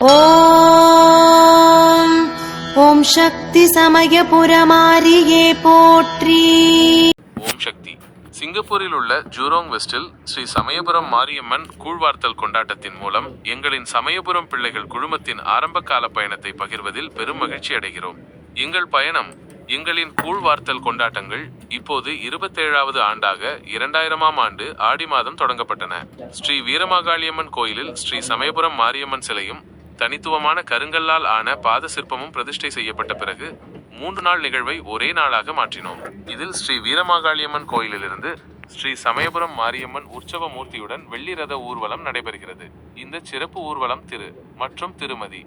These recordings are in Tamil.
ஓம் ஓம் சக்தி சமயபுரமாரியே போற்றி. ஓம் சக்தி. சிங்கப்பூரில் உள்ள ஜூரோங் வெஸ்டில் ஸ்ரீ சமயபுரம் மாரியம்மன் கூழ்வார்த்தல் கொண்டாட்டத்தின் மூலம் எங்களின் சமயபுரம் பிள்ளைகள் குழுமத்தின் ஆரம்ப கால பயணத்தை பகிர்வதில் பெரும் மகிழ்ச்சி அடைகிறோம். எங்கள் பயணம் எங்களின் கூழ்வார்த்தல் கொண்டாட்டங்கள் இப்போது 27வது ஆண்டாக 2000ஆம் ஆண்டு ஆடி மாதம் தொடங்கப்பட்டன. ஸ்ரீ வீரமாகாளியம்மன் கோயிலில் ஸ்ரீ சமயபுரம் மாரியம்மன் சிலையும் தனித்துவமான கருங்கல்லால் ஆன பாத சிற்பமும் பிரதிஷ்டை செய்யப்பட்ட பிறகு 3 நாள் நிகழ்வை ஒரே நாளாக மாற்றினோம். இதில் ஸ்ரீ வீரமாகாளியம்மன் கோயிலிலிருந்து ஸ்ரீ சமயபுரம் மாரியம்மன் உற்சவ மூர்த்தியுடன் வெள்ளி ரத ஊர்வலம் நடைபெறுகிறது. இந்த சிறப்பு ஊர்வலம் திரு மற்றும் திருமதி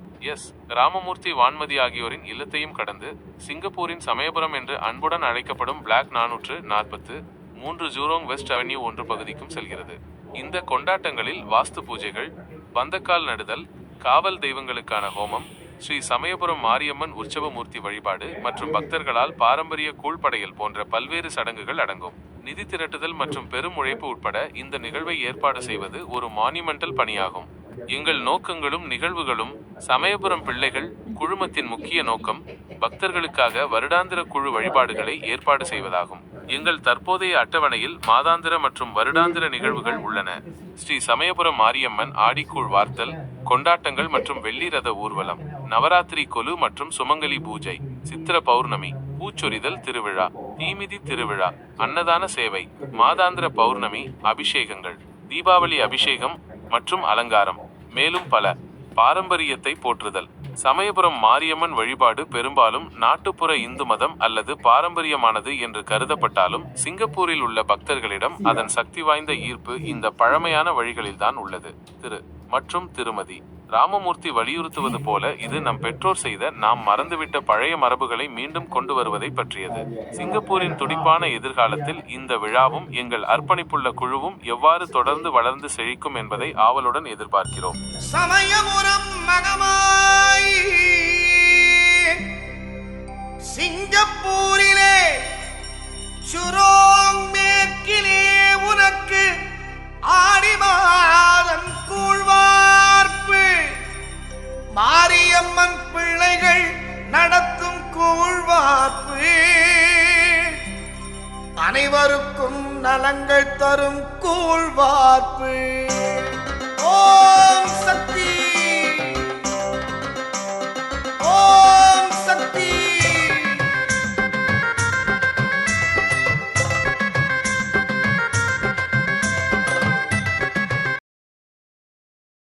ராமமூர்த்தி வான்மதி ஆகியோரின் இல்லத்தையும் கடந்து சிங்கப்பூரின் சமயபுரம் என்று அன்புடன் அழைக்கப்படும் பிளாக் 443 ஜூரோங் வெஸ்ட் அவென்யூ 1 பகுதிக்கும் செல்கிறது. இந்த கொண்டாட்டங்களில் வாஸ்து பூஜைகள், பந்தக்கால் நடுதல், காவல் தெய்வங்களுக்கான ஹோமம், ஸ்ரீ சமயபுரம் மாரியம்மன் உற்சவ மூர்த்தி வழிபாடு மற்றும் பக்தர்களால் பாரம்பரிய கூழ்படையல் போன்ற பல்வேறு சடங்குகள் அடங்கும். நிதி திரட்டுதல் மற்றும் பெரும் உழைப்பு உட்பட இந்த நிகழ்வை ஏற்பாடு செய்வது ஒரு மானுமெண்டல் பணியாகும். எங்கள் நோக்கங்களும் நிகழ்வுகளும் சமயபுரம் பிள்ளைகள் குழுமத்தின் முக்கிய நோக்கம் பக்தர்களுக்காக வருடாந்திர குழு வழிபாடுகளை ஏற்பாடு செய்வதாகும். எங்கள் தற்போதைய அட்டவணையில் மாதாந்திர மற்றும் வருடாந்திர நிகழ்வுகள் உள்ளன. ஸ்ரீ சமயபுரம் மாரியம்மன் ஆடிக்கூழ் வார்த்தல் கொண்டாட்டங்கள் மற்றும் வெள்ளி ரத ஊர்வலம், நவராத்திரி கொலு மற்றும் சுமங்கலி பூஜை, சித்திர பௌர்ணமி, பூச்சொரிதல் திருவிழா, தீமிதி திருவிழா, அன்னதான சேவை, மாதாந்திர பௌர்ணமி அபிஷேகங்கள், தீபாவளி அபிஷேகம் மற்றும் அலங்காரம், மேலும் பல. பாரம்பரியத்தை போற்றுதல். சமயபுரம் மாரியம்மன் வழிபாடு பெரும்பாலும் நாட்டுப்புற இந்து மதம் அல்லது பாரம்பரியமானது என்று கருதப்பட்டாலும் சிங்கப்பூரில் உள்ள பக்தர்களிடம் அதன் சக்தி வாய்ந்த ஈர்ப்பு இந்த பழமையான வழிகளில்தான் உள்ளது. திரு மற்றும் திருமதி ராமமூர்த்தி வலியுறுத்துவது போல இது நம் பெற்றோர் செய்த நாம் மறந்துவிட்ட பழைய மரபுகளை மீண்டும் கொண்டு வருவதை பற்றியது. சிங்கப்பூரின் துடிப்பான எதிர்காலத்தில் இந்த விழாவும் எங்கள் அர்ப்பணிப்புள்ள குழுவும் எவ்வாறு தொடர்ந்து வளர்ந்து செழிக்கும் என்பதை ஆவலுடன் எதிர்பார்க்கிறோம். சமயபுரம் மகமாய் சிங்கப்பூரிலே ஜூரோங் மேற்கிலே உனக்கு ஆடி மாதம் கூழ்வார்ப்பு, மாரியம்மன் பிள்ளைகள் நடத்தும் கூழ்வார்ப்பு, அனைவருக்கும் நலங்கள் தரும் கூழ்வார்ப்பு. ஓ